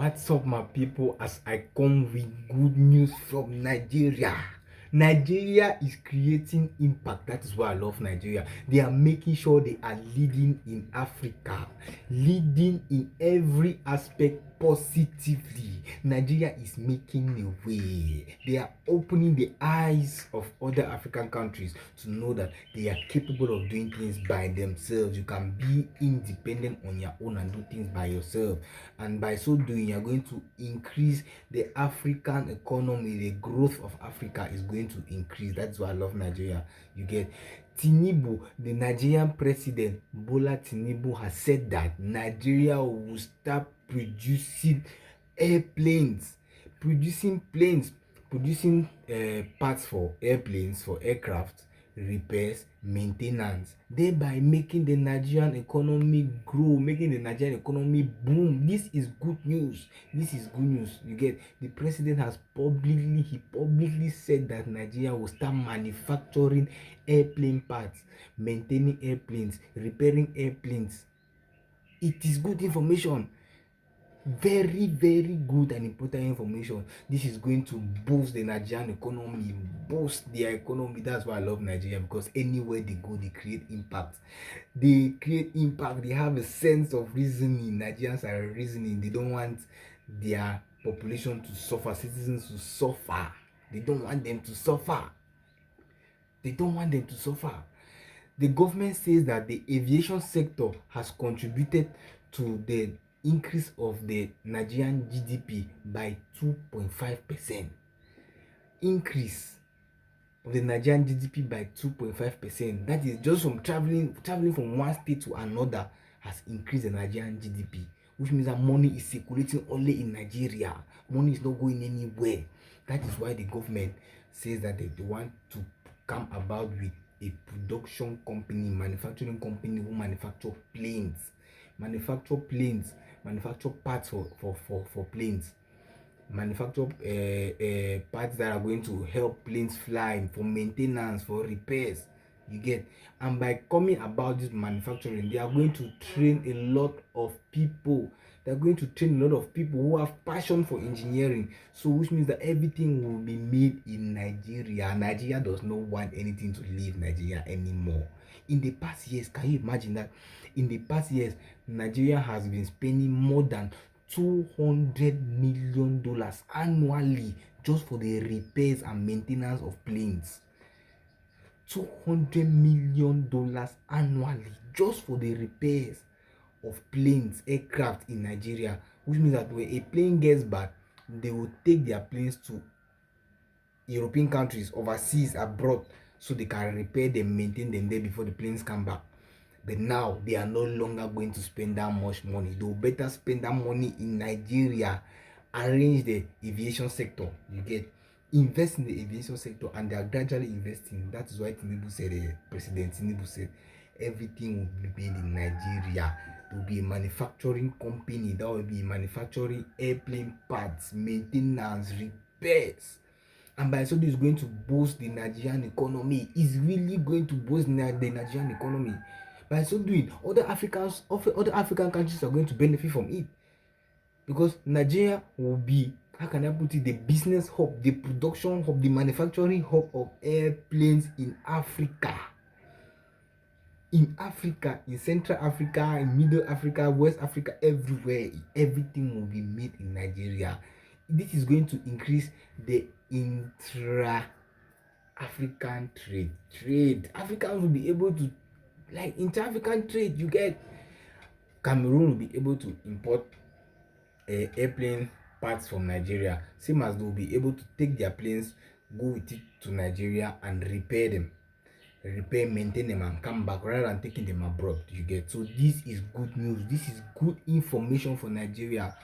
What's up, my people, as I come with good news from Nigeria. Nigeria is creating impact. That is why I love Nigeria. They are making sure they are leading in Africa, leading in every aspect positively. Nigeria is making a way. They are opening the eyes of other African countries to know that they are capable of doing things by themselves. You can be independent on your own and do things by yourself, and by so doing, you are going to increase the African economy. The growth of Africa is going to increase. That's why I love Nigeria. You get Tinubu, the Nigerian president Bola Tinubu, has said that Nigeria will start producing airplanes, producing planes, producing parts for airplanes, for aircraft, repairs, maintenance, thereby making the Nigerian economy grow, making the Nigerian economy boom. This is good news. This is good news. You get, the president has publicly said that Nigeria will start manufacturing airplane parts, maintaining airplanes, repairing airplanes. It is good information. Very good and important information. This is going to boost the Nigerian economy, boost their economy. That's why I love Nigeria, because anywhere they go, they create impact. They have a sense of reasoning. Nigerians are reasoning. They don't want their population to suffer, citizens to suffer. They don't want them to suffer. The government says that the aviation sector has contributed to the increase of the Nigerian GDP by 2.5%. Increase of the Nigerian GDP by 2.5%. That is just from traveling from one state to another has increased the Nigerian GDP, which means that money is circulating only in Nigeria. Money is not going anywhere. That is why the government says that they want to come about with a production company, manufacturing company who manufacture parts for planes, manufacture parts that are going to help planes fly, for maintenance, for repairs. You get, and by coming about this manufacturing, they are going to train a lot of people. They are going to train a lot of people who have passion for engineering. So which means that everything will be made in Nigeria. Nigeria does not want anything to leave Nigeria anymore. In the past years, can you imagine that? In the past years, Nigeria has been spending more than $200 million annually just for the repairs and maintenance of planes. $200 million annually just for the repairs of planes, aircraft in Nigeria, which means that when a plane gets bad, they will take their planes to European countries, overseas, abroad, so they can repair them, maintain them there before the planes come back. But now they are no longer going to spend that much money. They will better spend that money in Nigeria, arrange the aviation sector. You get, invest in the aviation sector, and they are gradually investing. That is why President Tinubu said, everything will be made in Nigeria. There will be a manufacturing company that will be manufacturing airplane parts, maintenance, repairs. And by so this is going to boost the Nigerian economy. It's really going to boost the Nigerian economy. By so doing, other African countries are going to benefit from it, because Nigeria will be, how can I put it, the business hub, the production hub, the manufacturing hub of airplanes in Africa. In Africa, in Central Africa, in Middle Africa, West Africa, everywhere, everything will be made in Nigeria. This is going to increase the intra-African trade. Africans will be able to, like, inter-African trade. You get, Cameroon will be able to import airplane parts from Nigeria, same as they will be able to take their planes, go with it to Nigeria and maintain them and come back, rather than taking them abroad. You get, so this is good news. This is good information for Nigeria.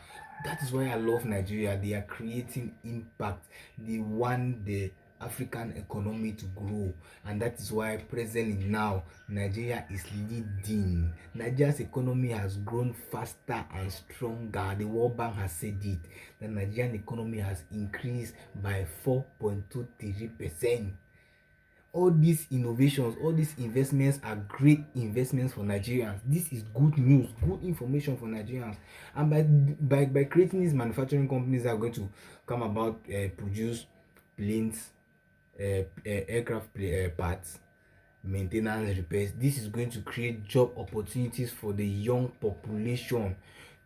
That is why I love Nigeria. They are creating impact. They want the African economy to grow, and that is why presently now Nigeria is leading. Nigeria's economy has grown faster and stronger. The World Bank has said it. The Nigerian economy has increased by 4.23%. all these innovations, all these investments are great investments for Nigerians. This is good news, good information for Nigerians. And by creating these manufacturing companies that are going to come about, produce planes, aircraft parts, maintenance, repairs, this is going to create job opportunities for the young population.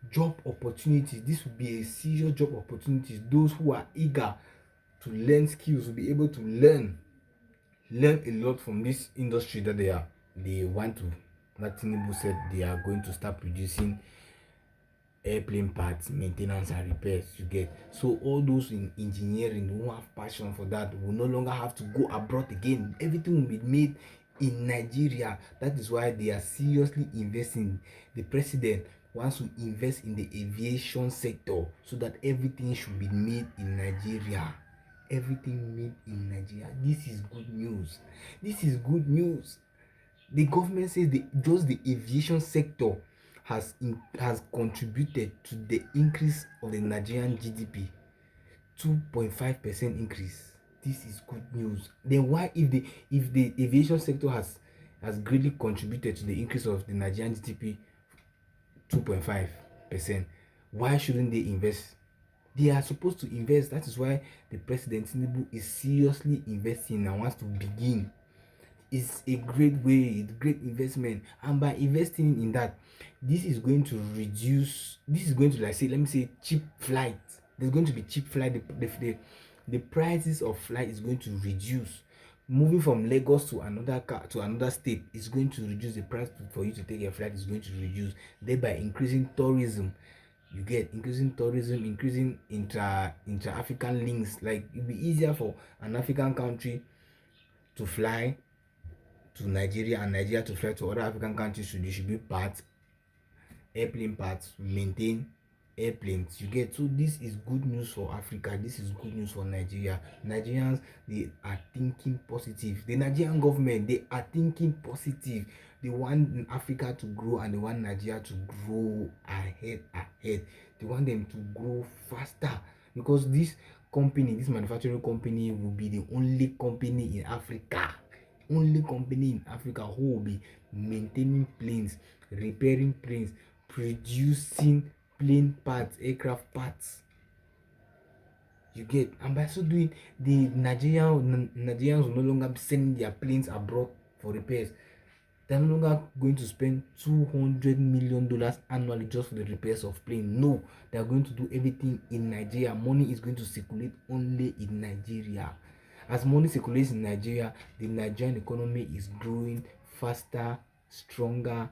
Job opportunities, this will be a serious job opportunities. Those who are eager to learn skills will be able to learn a lot from this industry that they want to. That Tinubu said they are going to start producing airplane parts, maintenance and repairs. You get, so all those in engineering who have passion for that will no longer have to go abroad again. Everything will be made in Nigeria. That is why they are seriously investing. The president wants to invest in the aviation sector so that everything should be made in Nigeria. Everything made in Nigeria. This is good news. This is good news. The government says just the aviation sector has contributed to the increase of the Nigerian GDP, 2.5% increase. This is good news. Then why, if the aviation sector has greatly contributed to the increase of the Nigerian GDP 2.5%, why shouldn't they invest? They are supposed to invest. That is why the president Tinubu is seriously investing and wants to begin. It's a great way, it's great investment. And by investing in that, this is going to like, say, let me say, cheap flight. There's going to be cheap flight. The prices of flight is going to reduce. Moving from Lagos to another state is going to reduce. The price for you to take a flight is going to reduce, thereby increasing tourism. You get, increasing tourism, increasing intra-African links. Like, it'll be easier for an African country to fly to Nigeria and Nigeria to fly to other African countries to distribute parts, airplane parts, maintain airplanes. You get, so this is good news for Africa. This is good news for Nigeria. Nigerians, they are thinking positive. The Nigerian government, they are thinking positive. They want Africa to grow and they want Nigeria to grow ahead. They want them to grow faster, because this manufacturing company will be the only company in Africa who will be maintaining planes, repairing planes, producing plane parts, aircraft parts. You get, and by so doing, the Nigerians will no longer be sending their planes abroad for repairs. They're no longer going to spend $200 million annually just for the repairs of plane. No, they are going to do everything in Nigeria. Money is going to circulate only in Nigeria. As money circulates in Nigeria, the Nigerian economy is growing faster, stronger,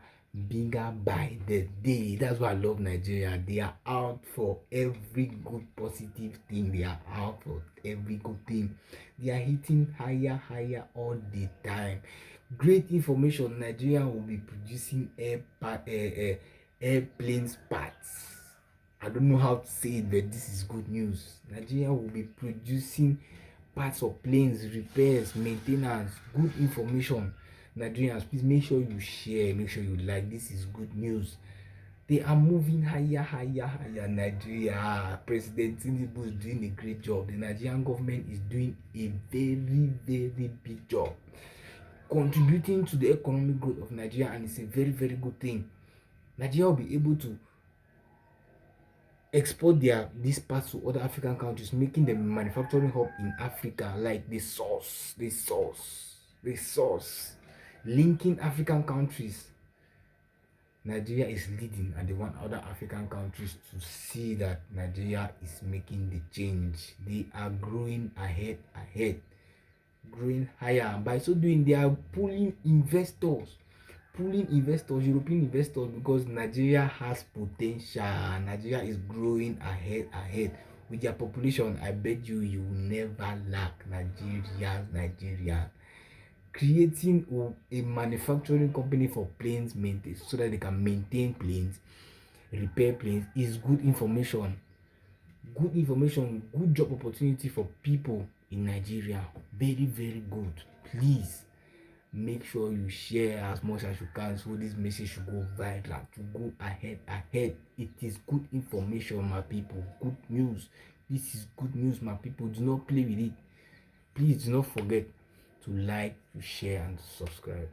bigger by the day. That's why I love Nigeria. They are out for every good positive thing. They are out for every good thing. They are hitting higher all the time. Great information. Nigeria will be producing airplanes parts. I don't know how to say it, but this is good news. Nigeria will be producing parts of planes, repairs, maintenance. Good information. Nigerians, please make sure you share, make sure you like. This is good news. They are moving higher. Nigeria, President Tinubu is doing a great job. The Nigerian government is doing a very big job, contributing to the economic growth of Nigeria, and it's a very good thing. Nigeria will be able to export these parts to other African countries, making them a manufacturing hub in Africa, like the source, linking African countries. Nigeria is leading, and they want other African countries to see that Nigeria is making the change. They are growing ahead, growing higher, and by so doing, they are pulling investors, European investors, because Nigeria has potential. Nigeria is growing ahead. With their population, I bet you will never lack Nigeria. Creating a manufacturing company for planes maintenance so that they can maintain planes, repair planes, is good information. Good job opportunity for people in Nigeria. Very good. Please make sure you share as much as you can so this message should go viral, to go ahead. It is good information, my people. Good news. This is good news, my people. Do not play with it. Please do not forget to like, to share, and to subscribe.